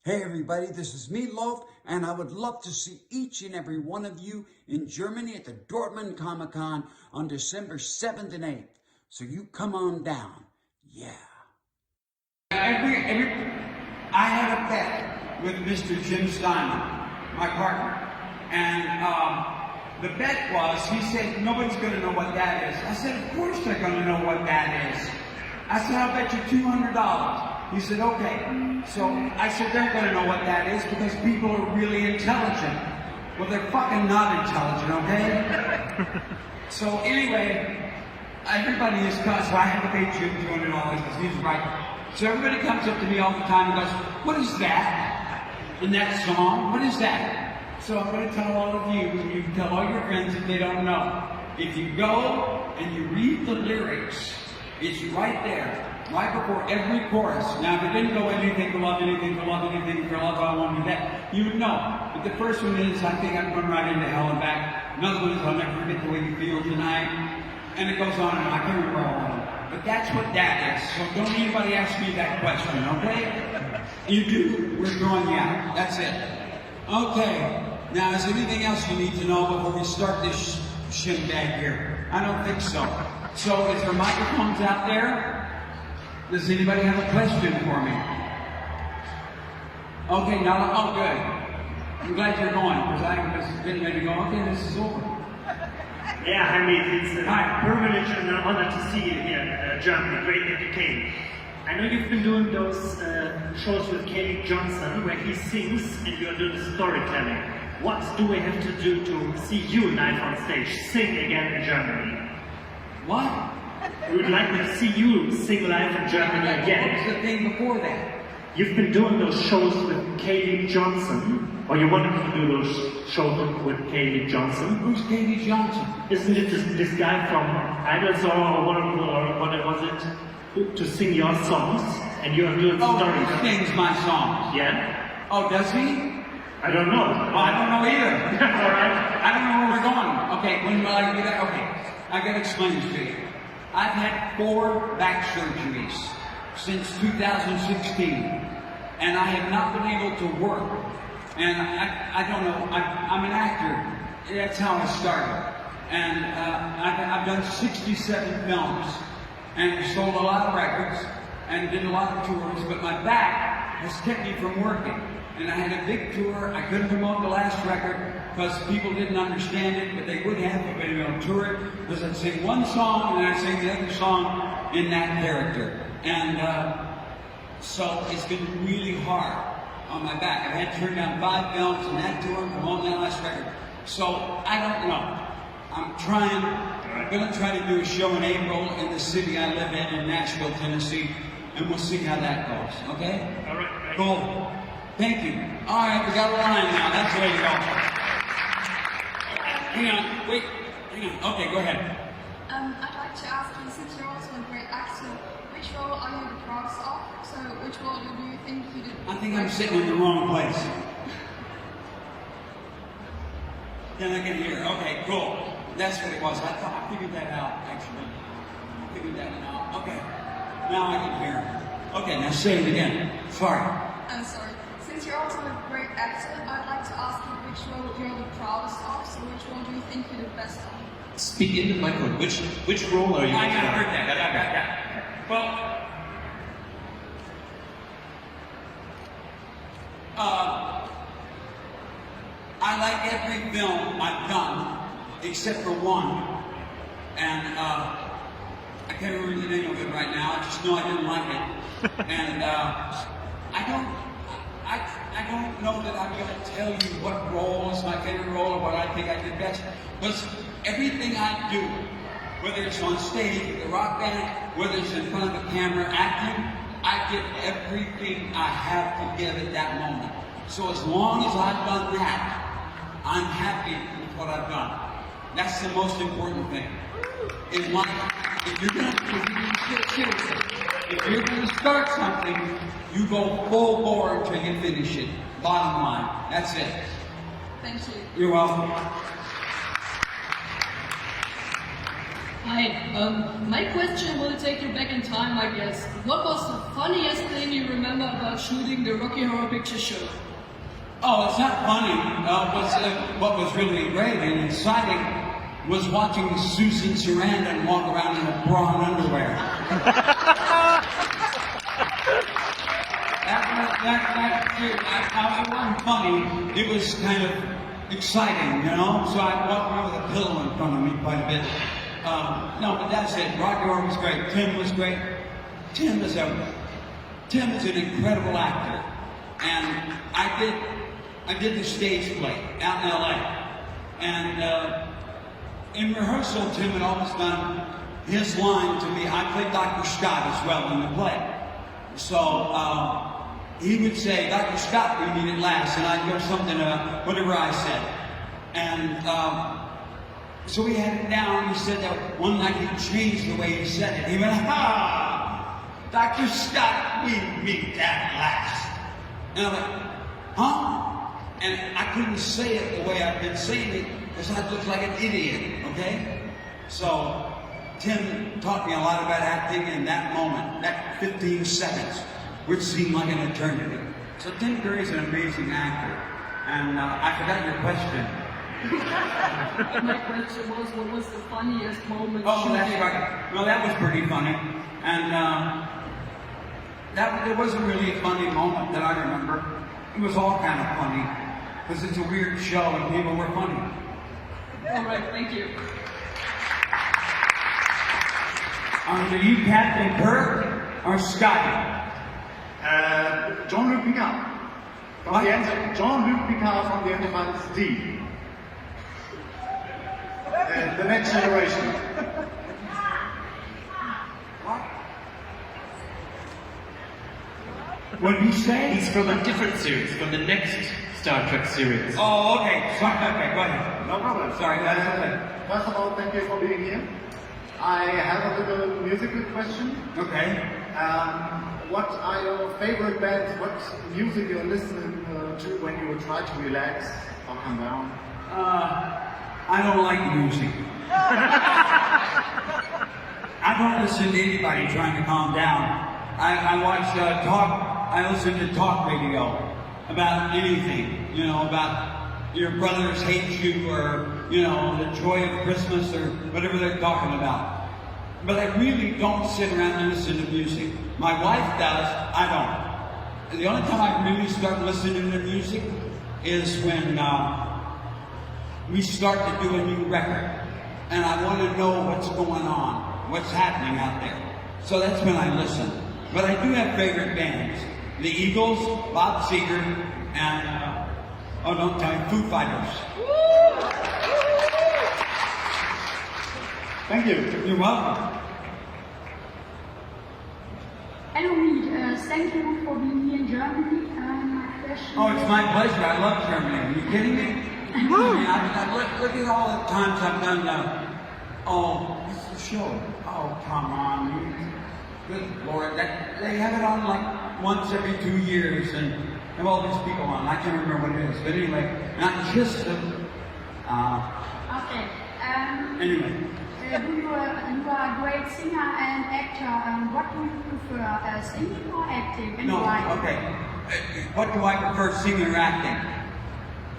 Hey everybody, this is me, Loaf, and I would love to see each and every one of you in Germany at the Dortmund ComicCon on December 7th and 8th. So you come on down. Yeah. I had a bet with Mr. Jim Steinman, my partner, and the bet was, he said, nobody's going to know what that is. I said, of course they're going to know what that is. I said, I'll bet you $200. He said, okay. So I said, they're going to know what that is because people are really intelligent. Well, they're fucking not intelligent, okay? So anyway, everybody is cut, so I had to pay Jim $200 because he's right. So everybody comes up to me all the time and goes, what is that in that song? What is that? So I'm going to tell all of you, and you can tell all your friends if they don't know. If you go and you read the lyrics, it's right there. Right before every chorus. Now, if it didn't go anything for love, anything for love, anything for love, I want to do that, you would know. But the first one is, I think I'm going right into hell and back. Another one is, I'll never forget the way you feel tonight. And it goes on and on. I can't remember all of them. But that's what that is. So don't anybody ask me that question, okay? You do, we're throwing you out. That's it. Okay. Now, is there anything else you need to know before we start this shindig here? I don't think so. So, is there microphones out there? Does anybody have a question for me? Okay, now, oh good. I'm glad you're going, because I was getting ready to go, okay, this is over. Yeah, Hamid, it's a privilege and an honor to see you here in Germany. Great that you came. I know you've been doing those shows with Kelly Johnson, where he sings and you're doing storytelling. What do we have to do to see you live on stage, sing again in Germany? What? We would like to see you sing live in Germany again. What was the thing before that? You've been doing those shows with Kaylee Johnson, or you wanted to do those shows with Kaylee Johnson. Who's Kaylee Johnson? Isn't it this guy from Idols or what was it? To sing your songs, and you're doing stories. Oh, he sings my songs. Yeah. Oh, does he? I don't know. Oh, I don't know either. All right. I don't know where we're going. Okay, when will I do that? Okay, I gotta explain this to you. I've had 4 back surgeries since 2016, and I have not been able to work. And I don't know, I'm an actor. That's how I started. And I've done 67 films, and sold a lot of records, and did a lot of tours, but my back has kept me from working. And I had a big tour. I couldn't promote the last record because people didn't understand it, but they would have if they were on tour it, because I'd sing one song and I'd sing the other song in that character. And so it's been really hard on my back. I've had to turn down 5 films in that tour and promote that last record. So I don't know. I'm going to try to do a show in April in the city I live in Nashville, Tennessee, and we'll see how that goes, okay? All right. Cool. Thank you. All right, we got a line now. That's the way to go. Hang on, wait. Hang on. Okay, go ahead. I'd like to ask you, since you're also a great actor, which role are you the proudest of? So, which role do you think you did? I think I'm sitting in the wrong place. Then I can hear. Okay, cool. That's what it was. I figured that out, actually. I figured that out. Okay. Now I can hear. Okay, now say it again. Sorry. I'm sorry. Since you're also a great actor, I'd like to ask you which role you're the proudest of. So which role do you think you're the best of? Speak into the microphone. Which role are you? I heard that. I got that. Well, I like every film I've done except for one, and I can't remember the name of it right now. I just know I didn't like it, and I don't know that I'm going to tell you what role is my favorite role or what I think I did best. Because everything I do, whether it's on stage with a rock band, whether it's in front of a camera acting, I give everything I have to give at that moment. So as long as I've done that, I'm happy with what I've done. That's the most important thing. In life, if you're going to start something, you go full bore until you finish it. Bottom line. That's it. Thank you. You're welcome. Hi. My question will take you back in time, I guess. What was the funniest thing you remember about shooting the Rocky Horror Picture Show? Oh, it's not funny. What was really great and exciting was watching Susan Sarandon walk around in a bra and underwear. It wasn't funny. It was kind of exciting, you know? So I walked around with a pillow in front of me quite a bit. No, but that's it. Rocky Horror was great. Tim was great. Tim is an incredible actor. And I did the stage play out in LA. And in rehearsal, Tim had always done his line to me. I played Dr. Scott as well in the play. So he would say, Dr. Scott, we meet at last. And I'd go something, whatever I said. And so we had it down. He said that one night he changed the way he said it. He went, "Ha! Dr. Scott, we meet at last." And I'm like, huh? And I couldn't say it the way I've been saying it because I looked like an idiot, okay? So Tim taught me a lot about acting in that moment, that 15 seconds, which seemed like an eternity. So Tim Curry's an amazing actor. And I forgot your question. My question was, what was the funniest moment? Oh, that's right. Well, that was pretty funny. And there wasn't really a funny moment that I remember. It was all kind of funny. Because it's a weird show and people were funny. All right, thank you. Are you Captain Kirk or Scotty? Jean-Luc Picard. From Jean-Luc Picard from the Tenacious D. The next generation. What did he say? He's from a different series, from the next Star Trek series. Oh, okay. Sorry, okay, go ahead. No problem. Sorry, that's okay. First of all, thank you for being here. I have a little musical question. Okay. What are your favorite bands? What music you're listening to when you try to relax or calm down? I don't like music. I don't listen to anybody trying to calm down. I watch I listen to talk radio about anything, you know, about your brothers hate you or, you know, the joy of Christmas or whatever they're talking about. But I really don't sit around and listen to music. My wife does, I don't. And the only time I really start listening to music is when we start to do a new record. And I want to know what's going on, what's happening out there. So that's when I listen. But I do have favorite bands. The Eagles, Bob Seger, and, don't tell me, Foo Fighters. Thank you. You're welcome. Hello, Reed. Thank you for being here in Germany. My question Oh, it's my pleasure. I love Germany. Are you kidding me? I mean, look at all the times I've done what's the show? Oh, come on. Good Lord. They have it on like once every 2 years and have all these people on. I can't remember what it is. But anyway, not just them. Okay. Anyway. You are a great singer and actor. What do you prefer, singing or acting? And No, why? okay. What do I prefer, singing or acting?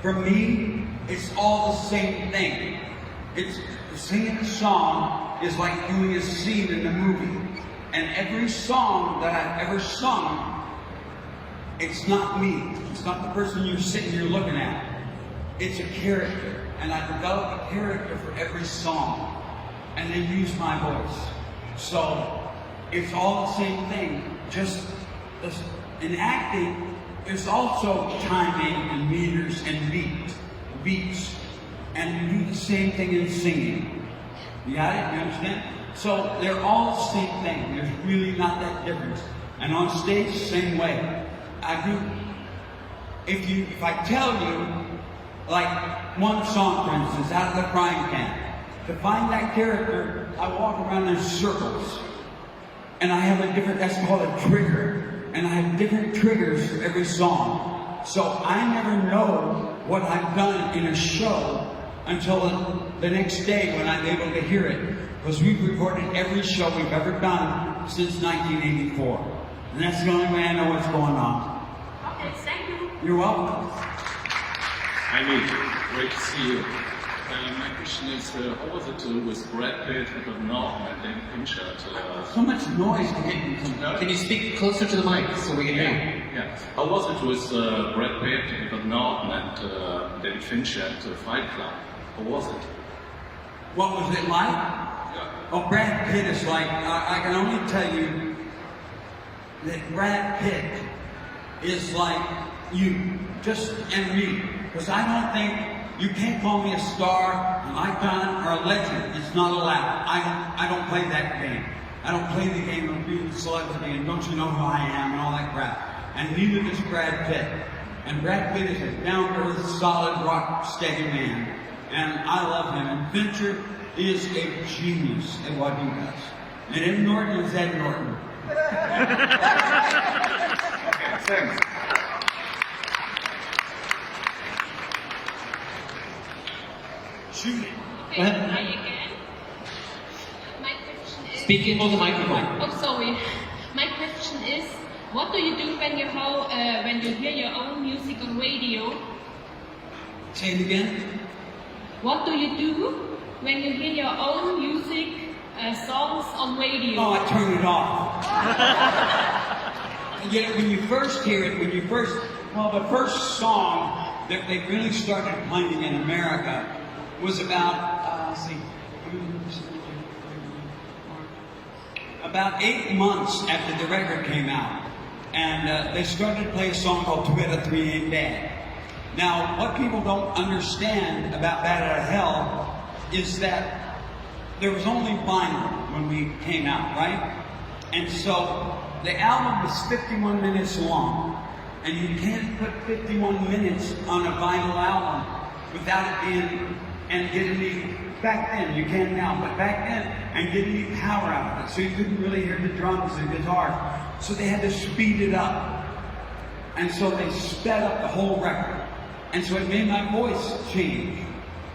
For me, it's all the same thing. It's singing a song is like doing a scene in a movie. And every song that I've ever sung, it's not me. It's not the person you're sitting here looking at. It's a character. And I develop a character for every song. And then use my voice. So it's all the same thing. Just in acting, there's also timing and meters and beats. And you do the same thing in singing. You got it? You understand? So they're all the same thing. There's really not that difference. And on stage, same way. I do. If I tell you, like one song, for instance, Out of the Frying Pan. To find that character, I walk around in circles. And I have that's called a trigger. And I have different triggers for every song. So I never know what I've done in a show until the next day when I'm able to hear it. Because we've recorded every show we've ever done since 1984. And that's the only way I know what's going on. Okay, thank you. You're welcome. Hi, Nick. Great to see you. My question is, how was it with Brad Pitt, Edward Norton, and David Fincher? So much noise to get into. Can you speak closer to the mic so we can hear you? Yeah. How was it with Brad Pitt, Edward Norton, and David Fincher at Fight Club? How was it? What was it like? Yeah. Oh, Brad Pitt is like, I can only tell you that Brad Pitt is like you, just and me. Because I don't think, you can't call me a star, an icon, or a legend. It's not allowed. I don't play that game. I don't play the game of being a celebrity and don't you know who I am and all that crap. And neither does Brad Pitt. And Brad Pitt is a down-to-earth, solid, rock, steady man. And I love him. And Fincher is a genius at what he does. And Ed Norton is Ed Norton. Thanks. Shoot it. Okay, hi again. My question is... Speak into the microphone. Oh, sorry. My question is, what do you do when you hear your own music on radio? Say it again. What do you do when you hear your own music songs on radio? Oh, I turn it off. Yeah, when you first hear it, the first song that they really started playing in America was about 8 months after the record came out. And they started to play a song called 2 out of 3 Ain't Bad. Now, what people don't understand about Bad Out of Hell is that there was only vinyl when we came out, right? And so the album was 51 minutes long. And you can't put 51 minutes on a vinyl album without it being, and get any, back then, you can now, but back then, and get any power out of it. So you couldn't really hear the drums and guitar. So they had to speed it up. And so they sped up the whole record. And so it made my voice change.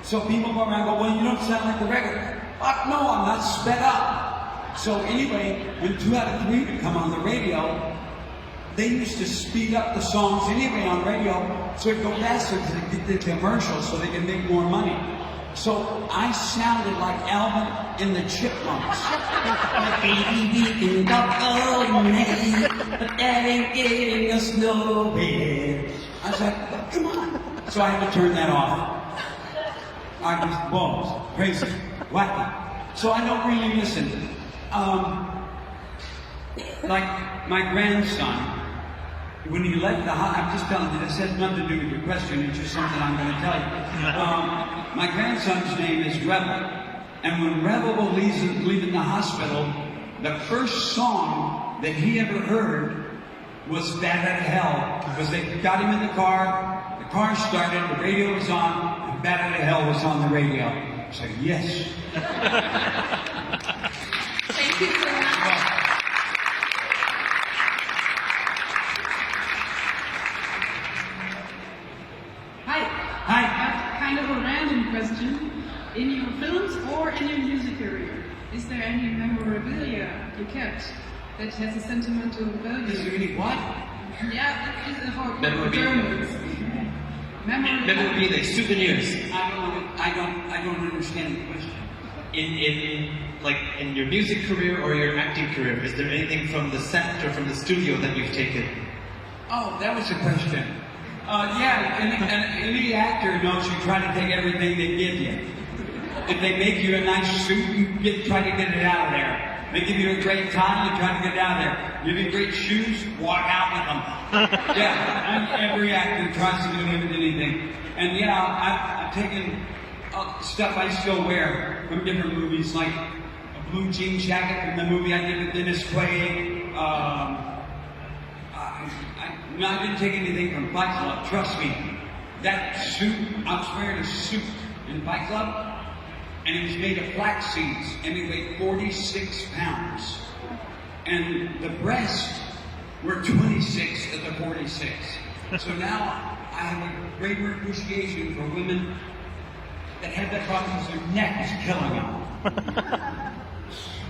So people go around and go, well, you don't sound like the record. No, I'm not sped up. So anyway, when 2 out of 3 would come on the radio, they used to speed up the songs anyway on radio so it'd go faster to get the commercials so they could make more money. So I sounded like Alvin and the Chipmunks. Baby, we can go all night, but that ain't getting us nowhere. I was like, come on. So I had to turn that off. I was balls, crazy, wacky. So I don't really listen. Like my grandson, when he left the house, I'm just telling you, this has nothing to do with your question, it's just something I'm going to tell you. My grandson's name is Rebel, and when Rebel was leaving the hospital, the first song that he ever heard was Bad Out of Hell, because they got him in the car started, the radio was on, and Bad Out of Hell was on the radio. I said, yes. Thank you so much. Hi, kind of a random question. In your films or in your music career, is there any memorabilia you kept that has a sentimental value? Is there any what? Yeah, that is a hard word for Memorabilia. Germans. Memorabilia, souvenirs. I don't understand the question. In your music career or your acting career, is there anything from the set or from the studio that you've taken? Oh, that was a question. Yeah, any actor knows you try to take everything they give you. If they make you a nice suit, you try to get it out of there. They give you a great tie, you try to get it out of there. Give you great shoes, walk out with them. Yeah, every actor tries to do anything. And yeah, I've taken stuff I still wear from different movies, like a blue jean jacket from the movie I did with Dennis Quaid. I didn't take anything from Fight Club, trust me. That suit, I was wearing a suit in Fight Club, and it was made of flax seeds, and it weighed 46 pounds. And the breasts were 26 of the 46. So now I have a greater appreciation for women that have that problem because their neck is killing them.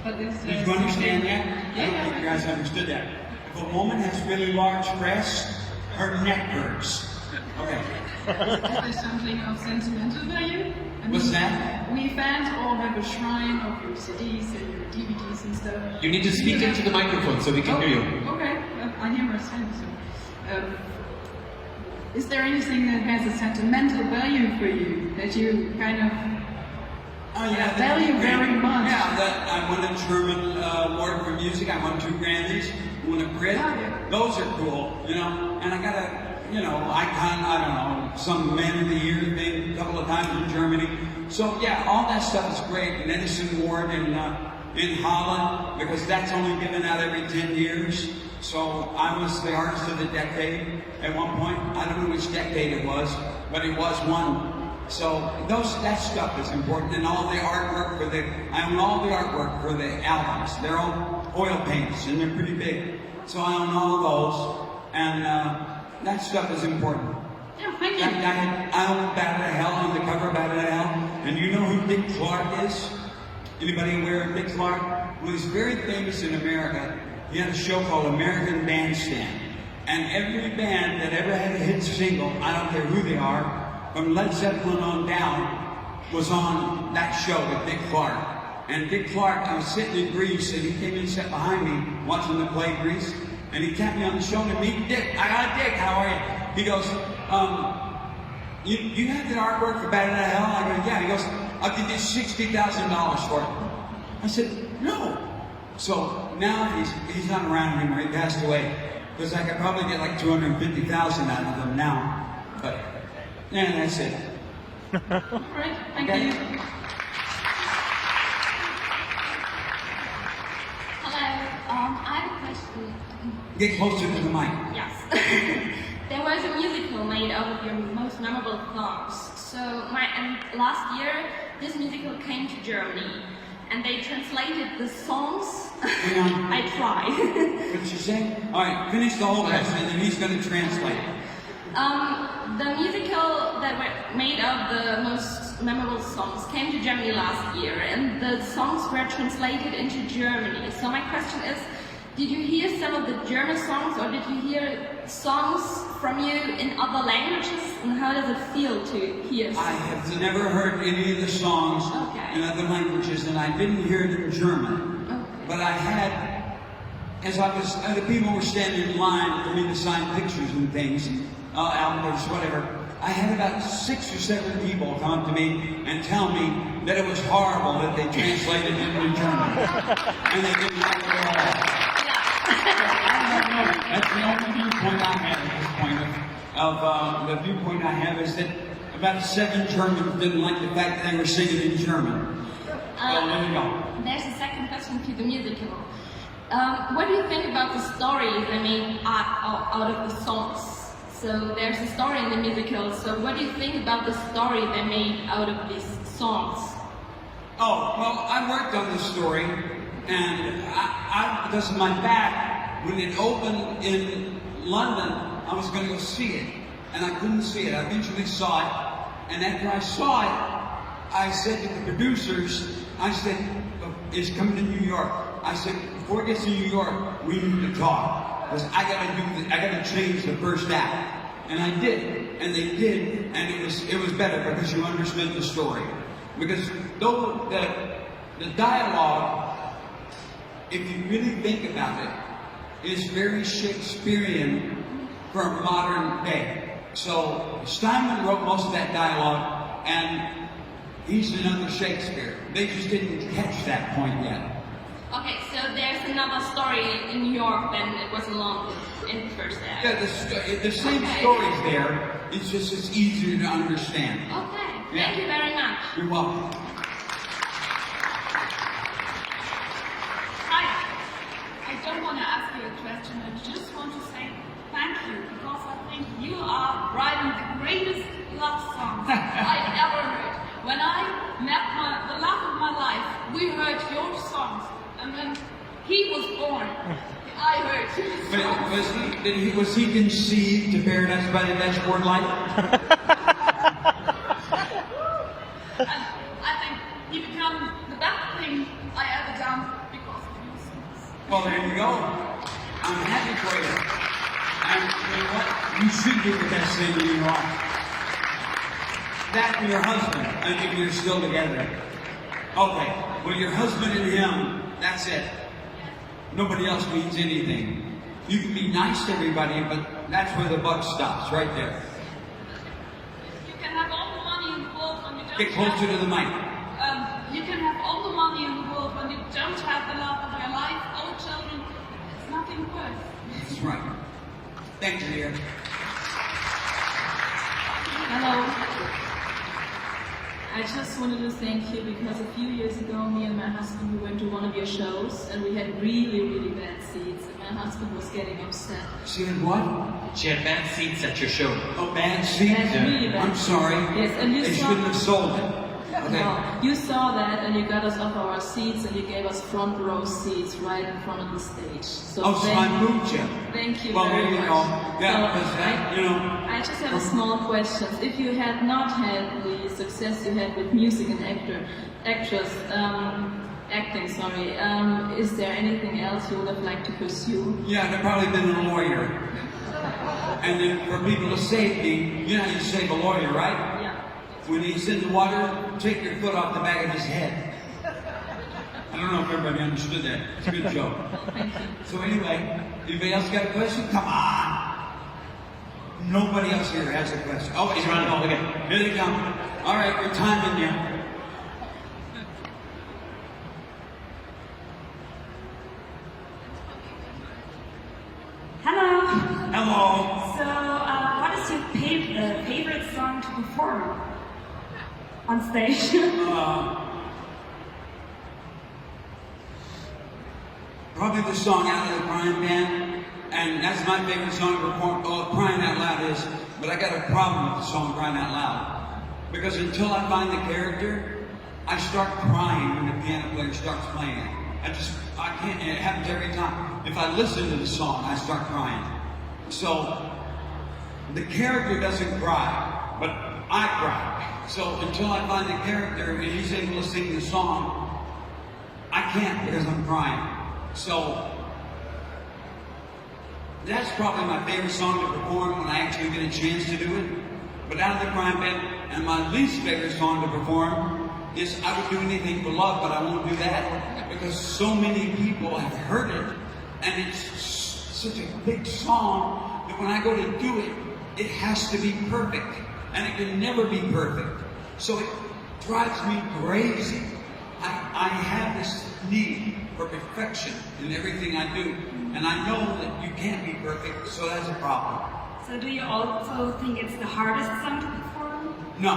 But this, Did you understand that? I don't think you guys understood that. If a woman has really large breasts, her neck hurts. Okay. Is there something of sentimental value? I What's mean, that? We fans all have a shrine of your CDs and your DVDs and stuff. You need to speak into the microphone so we can hear you. Okay, I hear myself. So, is there anything that has a sentimental value for you that you kind of value very much? Yeah, that I won a German award for music. I won 2 Grammys. Won a Brit. Those are cool, you know. And I got a, icon. I don't know, some Man of the Year thing a couple of times in Germany. So yeah, all that stuff is great. An Edison Award in Holland, because that's only given out every 10 years. So I was the artist of the decade at one point. I don't know which decade it was, but it was one. So that stuff is important, and all the artwork I own all the artwork for the albums. They're all oil paints, and they're pretty big. So I own all those, and that stuff is important. Yeah, thank you. I own Bat Out of Hell on the cover of Bat Out of Hell, and you know who Dick Clark is? Anybody aware of Dick Clark? Well, he's very famous in America. He had a show called American Bandstand, and every band that ever had a hit single, I don't care who they are, from Led Zeppelin on down, was on that show with Dick Clark. And Dick Clark, I was sitting in Greece, and he came and sat behind me watching the play Greece, and he tapped me on the shoulder, meet Dick. I got Dick, how are you? He goes, you have that artwork for Bat Out of Hell? I go, yeah. He goes, I'll give you $60,000 for it. I said, no. So now he's not around anymore, he passed away. Because I could probably get like $250,000 out of him now. But yeah, that's it. All right, thank you. Hello, I have a question. Get closer to the mic. Yes. There was a musical made out of your most memorable songs. So, last year, this musical came to Germany, and they translated the songs. I tried. What did you say? All right, finish the whole question, and then he's going to translate. The musical that were made of the most memorable songs came to Germany last year, and the songs were translated into Germany. So my question is, did you hear some of the German songs, or did you hear songs from you in other languages? And how does it feel to hear songs? I have never heard any of the songs in other languages, and I didn't hear it in German. Okay. But I had, as the people were standing in line for me to sign pictures and things, albums, whatever, I had about 6 or 7 people come up to me and tell me that it was horrible that they translated it into German. And they didn't like it at all. That's the only viewpoint I have at this point. The viewpoint I have is that about 7 Germans didn't like the fact that they were singing in German. Well, there you go. There's a second question to the musical. What do you think about the story they made out of the songs? So there's a story in the musical, so what do you think about the story they made out of these songs? Oh, well, I worked on this story, and because of my back, when it opened in London, I was going to go see it, and I couldn't see it. I eventually saw it, and after I saw it, I said to the producers, I said, it's coming to New York. I said, before it gets to New York, we need to talk. Because I got to change the first act. And I did, and they did, and it was better because you understood the story. Because though the dialogue, if you really think about it, is very Shakespearean for modern day. So Steinman wrote most of that dialogue, and he's another Shakespeare. They just didn't catch that point yet. Okay, so there's another story in New York than it was in London in the first act. Yeah, the same story's there. It's just it's easier to understand. Okay, thank you very much. You're welcome. Hi. I don't want to ask you a question. I just want to say thank you because I think you are writing the greatest love songs I ever heard. When I met the love of my life, we heard your songs. And when he was born, I heard his songs. Was he conceived to Paradise by the Dashboard Light? I Well, there you go. I'm happy for you. And you know what? You should do the best thing in your life. That and your husband, and if you're still together. Okay, well, your husband and him, that's it. Nobody else means anything. You can be nice to everybody, but that's where the buck stops, right there. You can have all the money in the world when you don't Get closer to the mic. You can have all the money in the world when you don't have the love of your life or children. It's nothing worth. That's right. Thank you, dear. Hello. I just wanted to thank you because a few years ago, me and my husband, we went to one of your shows and we had really, really bad seats and my husband was getting upset. She had what? She had bad seats at your show. Oh, bad seats? Had really bad I'm sorry. Yes, and you they saw... shouldn't have sold it. Okay. No, you saw that and you got us off our seats and you gave us front row seats right in front of the stage. So I moved you. Thank you well, very there you much. go. Yeah, So because that, you know. I just have a small question. If you had not had the success you had with music and acting, is there anything else you would have liked to pursue? Yeah, I'd probably been a lawyer. And then for people to save me, you know how you save a lawyer, right? Yeah. When he's in the water, take your foot off the back of his head. I don't know if everybody understood that. It's a good joke. Thank you. So anyway, anybody else got a question? Come on. Nobody else here has a question. Oh, he's running all again. Here they come. All right, we're timing you. Hello. Hello. So, what is your favorite song to perform on stage? Probably the song Out of the Crying Band, and that's my favorite song to perform. Oh, Crying Out Loud is, but I got a problem with the song Crying Out Loud. Because until I find the character, I start crying when the piano player starts playing it. I can't, it happens every time. If I listen to the song, I start crying. So, the character doesn't cry, but I cry. So until I find the character and he's able to sing the song, I can't because I'm crying. So, that's probably my favorite song to perform when I actually get a chance to do it. But Out of the Crying Band, and my least favorite song to perform is I Would Do Anything for Love, but I won't do that because so many people have heard it, and it's such a big song that when I go to do it, it has to be perfect, and it can never be perfect. So it drives me crazy. I have this need for perfection in everything I do, and I know that you can't be perfect, so that's a problem. So do you also think it's the hardest song to perform? No.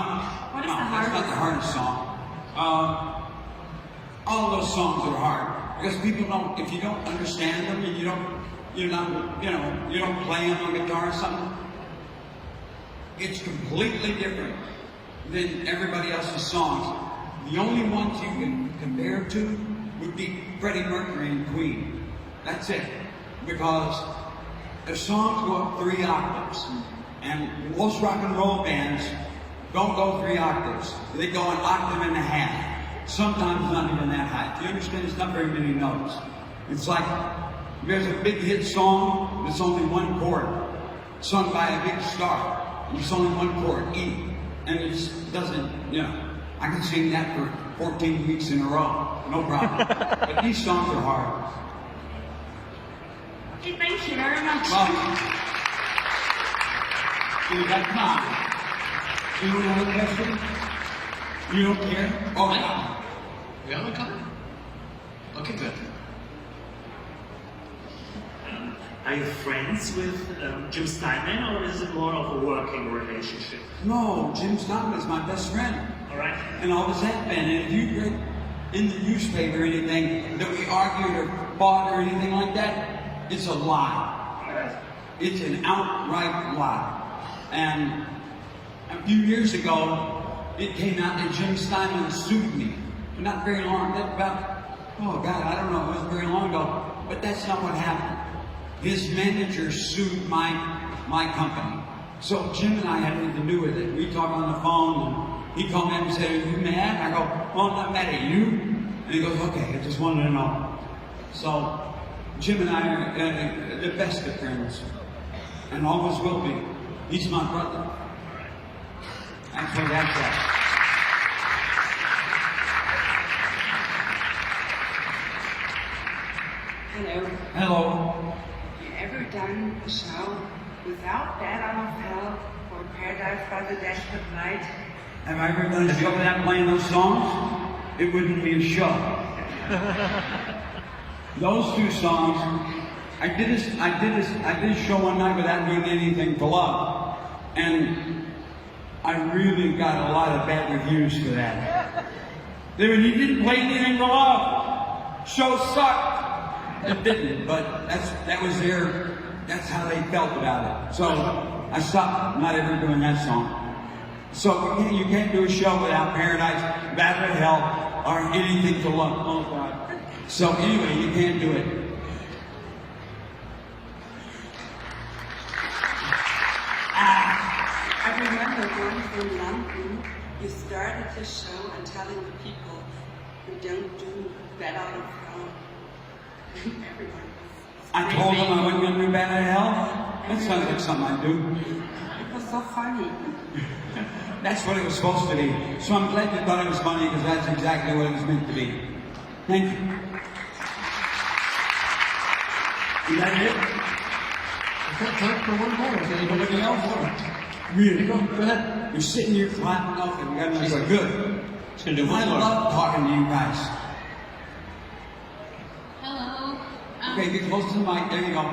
What is no, the hardest? That's not the hardest song. All those songs are hard because people don't. If you don't understand them and you don't play them on guitar or something, it's completely different than everybody else's songs. The only ones you can compare to would be Freddie Mercury and Queen. That's it, because the songs go up 3 octaves, and most rock and roll bands don't go 3 octaves. They go an octave and a half. Sometimes not even that high. You understand? It's not very many notes. It's like there's a big hit song that's only 1 chord, sung by a big star. It's only 1 chord, E, and it just doesn't. I can sing that for 14 weeks in a row, no problem. But these songs are hard. Okay, thank you very much. Well, you got time. You don't have a question? You don't care? Oh, yeah. We have a comment? Okay, good. Are you friends with Jim Steinman, or is it more of a working relationship? No, Jim Steinman is my best friend. All right. And always has been. And if you read in the newspaper anything that we argued or fought or anything like that, it's a lie. It's an outright lie. And a few years ago, it came out that Jim Steinman sued me. Not very long, I don't know, it wasn't very long ago. But that's not what happened. His manager sued my company. So Jim and I had nothing to do with it. We talked on the phone, and he called me up and said, "Are you mad?" I go, "Well, I'm not mad at you." And he goes, "Okay, I just wanted to know." So Jim and I are the best of friends, and always will be. He's my brother. That's what that's at. Hello. Hello. Have you ever done a show without Bad Out of Hell or Paradise by the Dashboard Light? Have I ever done a show without playing those songs? It wouldn't be a show. Those two songs, I did a show one night without doing anything for love, and I really got a lot of bad reviews for that. They were, "He didn't play anything for love. Show sucked." It didn't, but that's how they felt about it. So I stopped not ever doing that song. So you can't do a show without Paradise, Bad Out of Hell, or anything for love. Oh God. So anyway, you can't do it. I remember once in London, you started the show and telling the people who don't do Bad Out of Hell. Everyone was I told them I wasn't going to do Bad Out of Hell. That sounds like something I'd do. It was so funny. That's what it was supposed to be. So I'm glad you thought it was funny, because that's exactly what it was meant to be. Thank you. Is that it? Time for one more. Is anybody else? Really? Go ahead. You're sitting here clapping off, and you got to go good. Just gonna do I one more. love talking to you guys. Hello. Okay, get close to the mic. There you go.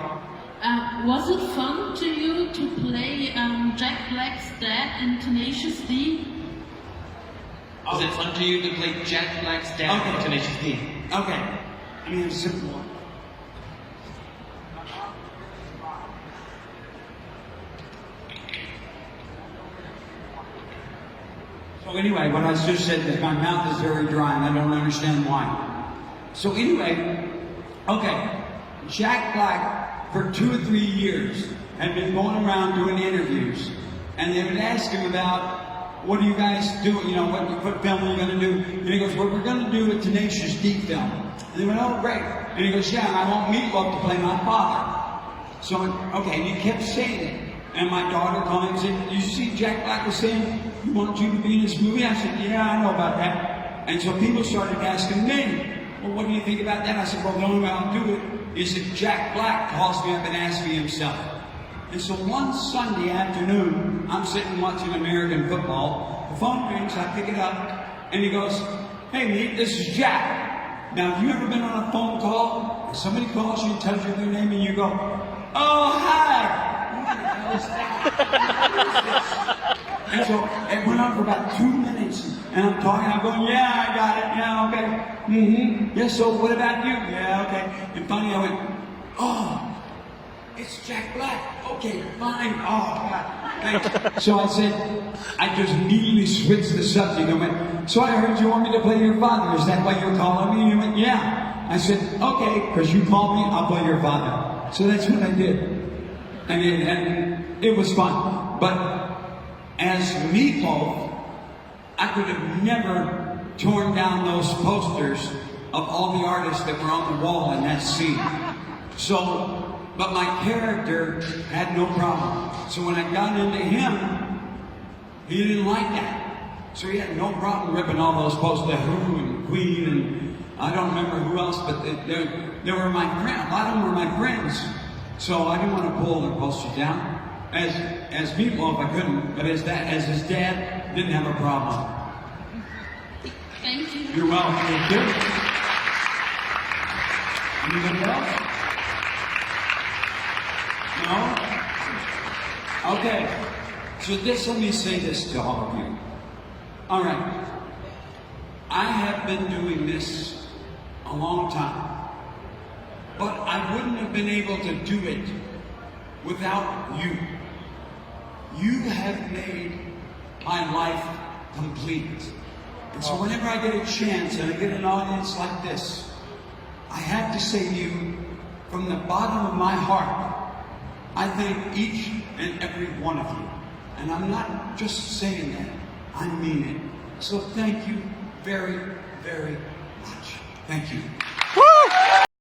Was it fun to you to play Jack Black's dad in Tenacious D? Was it fun to you to play Jack Black's dad in Tenacious D? Okay. I mean, it's simple one. So anyway, what I just said is my mouth is very dry, and I don't understand why. So anyway, okay, Jack Black for 2 or 3 years had been going around doing interviews, and they would ask him about, what do you guys do, you know, what film are you going to do? And he goes, well, we're going to do a Tenacious D film. And they went, oh, great. And he goes, yeah, and I want Meatloaf to play my father. So, okay, and he kept saying it. And my daughter called and said, you see Jack Black was saying, he wanted you to be in this movie? I said, yeah, I know about that. And so people started asking me, well, what do you think about that? I said, well, the only way I'll do it is if Jack Black calls me up and asks me himself. And so one Sunday afternoon, I'm sitting watching American football. The phone rings, I pick it up, and he goes, hey, mate, this is Jack. Now, have you ever been on a phone call? And somebody calls you and tells you their name, and you go, oh, hi. And so it went on for about 2 minutes, and I'm talking, I'm going, yeah, I got it, yeah, okay, mm-hmm, yeah, so what about you? Yeah, okay. And finally I went, oh, it's Jack Black, okay, fine, oh, God, thanks. So I said, I just immediately switched the subject and went, so I heard you want me to play your father, is that why you're calling me? And he went, yeah. I said, okay, because you called me, I'll play your father. So that's what I did. And it was fun. But as Meatloaf, I could have never torn down those posters of all the artists that were on the wall in that scene. So, but my character had no problem. So when I got into him, he didn't like that. So he had no problem ripping all those posters, Who and Queen, and I don't remember who else, but they were my friends. A lot of them were my friends. So I didn't want to pull their posters down. As Meatloaf, I couldn't, but as his dad, didn't have a problem. Thank you. You're welcome. Thank you. Anybody else? No? Okay. So let me say this to all of you. All right. I have been doing this a long time. But I wouldn't have been able to do it without you. You have made my life complete. And so whenever I get a chance and I get an audience like this, I have to say to you, from the bottom of my heart, I thank each and every one of you. And I'm not just saying that, I mean it. So thank you very, very much. Thank you.